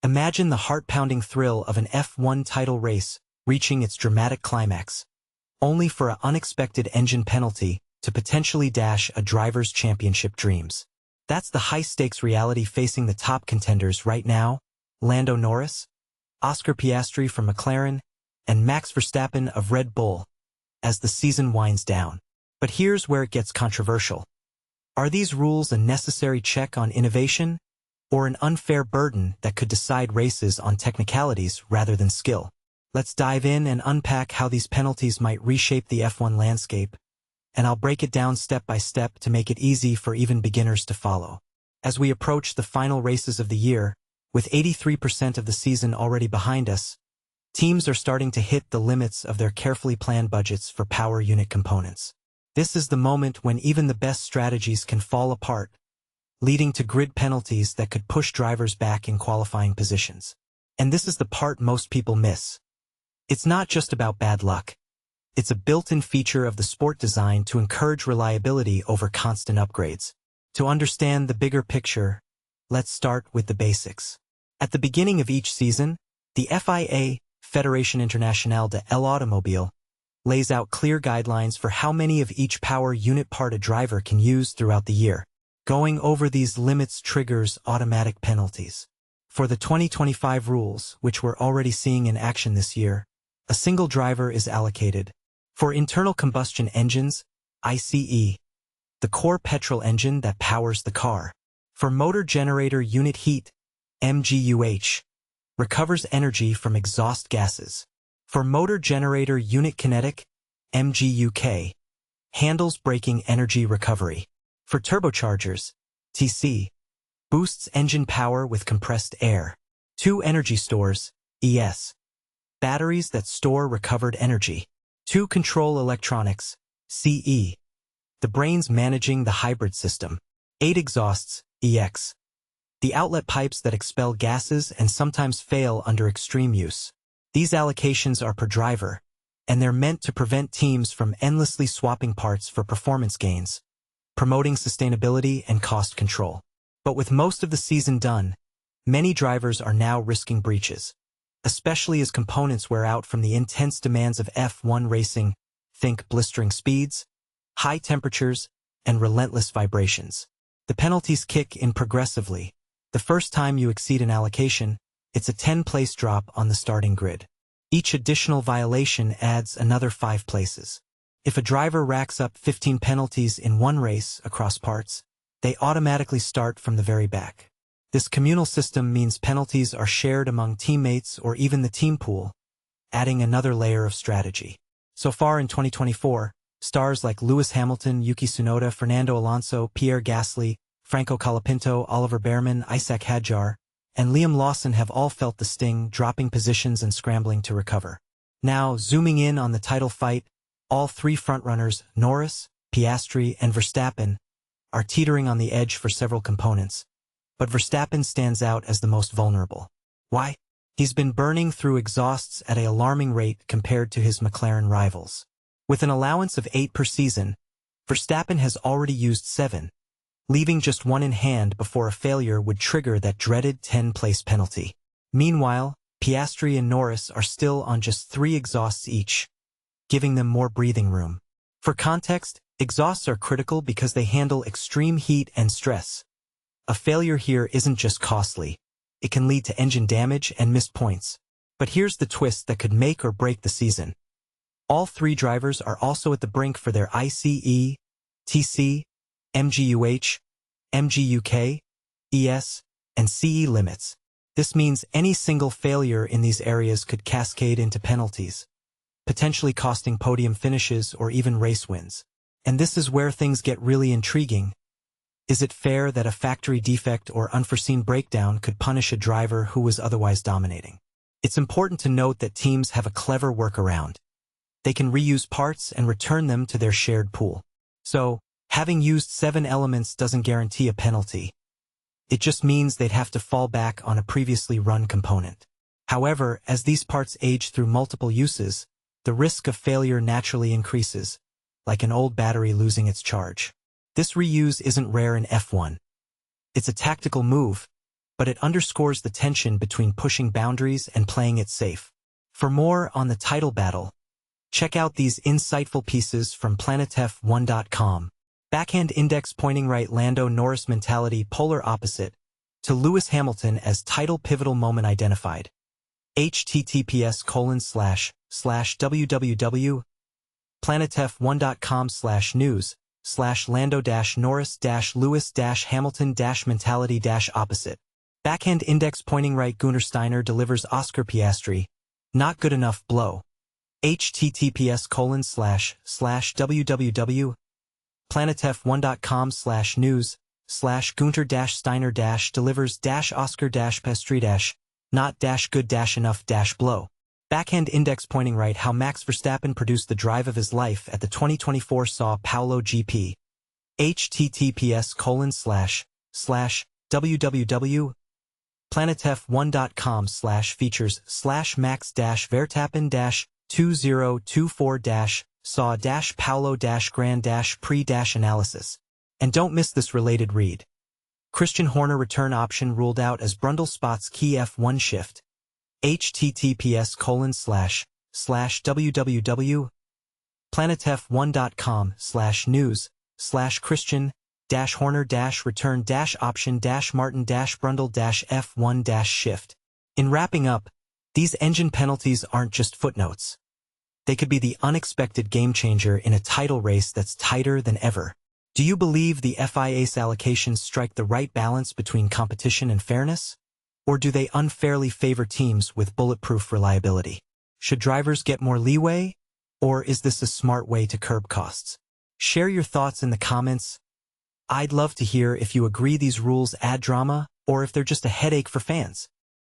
Imagine the heart-pounding thrill of an F1 title race reaching its dramatic climax, only for an unexpected engine penalty to potentially dash a driver's championship dreams. That's the high-stakes reality facing the top contenders right now: Lando Norris, Oscar Piastri from McLaren, and Max Verstappen of Red Bull, as the season winds down. But here's where it gets controversial. Are these rules a necessary check on innovation, or an unfair burden that could decide races on technicalities rather than skill? Let's dive in and unpack how these penalties might reshape the F1 landscape, and I'll break it down step by step to make it easy for even beginners to follow. As we approach the final races of the year, with 83% of the season already behind us, teams are starting to hit the limits of their carefully planned budgets for power unit components. This is the moment when even the best strategies can fall apart, leading to grid penalties that could push drivers back in qualifying positions. And this is the part most people miss. It's not just about bad luck. It's a built-in feature of the sport designed to encourage reliability over constant upgrades. To understand the bigger picture, let's start with the basics. At the beginning of each season, the FIA, Fédération Internationale de l'Automobile, lays out clear guidelines for how many of each power unit part a driver can use throughout the year. Going over these limits triggers automatic penalties. For the 2025 rules, which we're already seeing in action this year, a single driver is allocated. For internal combustion engines, ICE, the core petrol engine that powers the car. For motor generator unit heat, MGU-H, recovers energy from exhaust gases. For motor generator unit kinetic, MGU-K, handles braking energy recovery. For turbochargers, TC, boosts engine power with compressed air. 2 energy stores, ES, batteries that store recovered energy. 2 control electronics, CE, the brains managing the hybrid system. 8 exhausts, EX, the outlet pipes that expel gases and sometimes fail under extreme use. These allocations are per driver, and they're meant to prevent teams from endlessly swapping parts for performance gains, promoting sustainability and cost control. But with most of the season done, many drivers are now risking breaches, especially as components wear out from the intense demands of F1 racing. Think blistering speeds, high temperatures, and relentless vibrations. The penalties kick in progressively. The first time you exceed an allocation, it's a 10-place drop on the starting grid. Each additional violation adds another 5 places. If a driver racks up 15 penalties in one race across parts, they automatically start from the very back. This communal system means penalties are shared among teammates or even the team pool, adding another layer of strategy. So far in 2024, stars like Lewis Hamilton, Yuki Tsunoda, Fernando Alonso, Pierre Gasly, Franco Colapinto, Oliver Bearman, Isaac Hadjar, and Liam Lawson have all felt the sting, dropping positions and scrambling to recover. Now, zooming in on the title fight, all 3 frontrunners, Norris, Piastri, and Verstappen, are teetering on the edge for several components. But Verstappen stands out as the most vulnerable. Why? He's been burning through exhausts at an alarming rate compared to his McLaren rivals. With an allowance of 8 per season, Verstappen has already used 7, leaving just 1 in hand before a failure would trigger that dreaded 10-place penalty. Meanwhile, Piastri and Norris are still on just 3 exhausts each, giving them more breathing room. For context, exhausts are critical because they handle extreme heat and stress. A failure here isn't just costly. It can lead to engine damage and missed points. But here's the twist that could make or break the season. All 3 drivers are also at the brink for their ICE, TC, MGU-H, MGU-K, ES, and CE limits. This means any single failure in these areas could cascade into penalties, potentially costing podium finishes or even race wins. And this is where things get really intriguing. Is it fair that a factory defect or unforeseen breakdown could punish a driver who was otherwise dominating? It's important to note that teams have a clever workaround. They can reuse parts and return them to their shared pool. So, having used 7 elements doesn't guarantee a penalty. It just means they'd have to fall back on a previously run component. However, as these parts age through multiple uses, the risk of failure naturally increases, like an old battery losing its charge. This reuse isn't rare in F1. It's a tactical move, but it underscores the tension between pushing boundaries and playing it safe. For more on the title battle, check out these insightful pieces from planetf1.com. Backhand index pointing right, Lando Norris mentality polar opposite to Lewis Hamilton as title pivotal moment identified. https://www.planetf1.com/news/Lando-Norris-Lewis-Hamilton-mentality- opposite. Backhand index pointing right, Gunnar Steiner delivers Oscar Piastri not good enough blow. https://www.planetf1.com/news/Gunter-Steiner delivers Oscar-Piastri not good enough blow. Backhand index pointing right, how Max Verstappen produced the drive of his life at the 2024 Sao Paulo GP. https://www.planetf1.com/features/Max-Verstappen-2024-Sao-Paulo-Grand-Prix-analysis. And don't miss this related read. Christian Horner return option ruled out as Brundle spots key F1 shift. https://www.planetf1.com/news/Christian-Horner-return-option-Martin-Brundle-F1-shift. In wrapping up, these engine penalties aren't just footnotes. They could be the unexpected game-changer in a title race that's tighter than ever. Do you believe the FIA's allocations strike the right balance between competition and fairness? Or do they unfairly favor teams with bulletproof reliability? Should drivers get more leeway? Or is this a smart way to curb costs? Share your thoughts in the comments. I'd love to hear if you agree these rules add drama, or if they're just a headache for fans.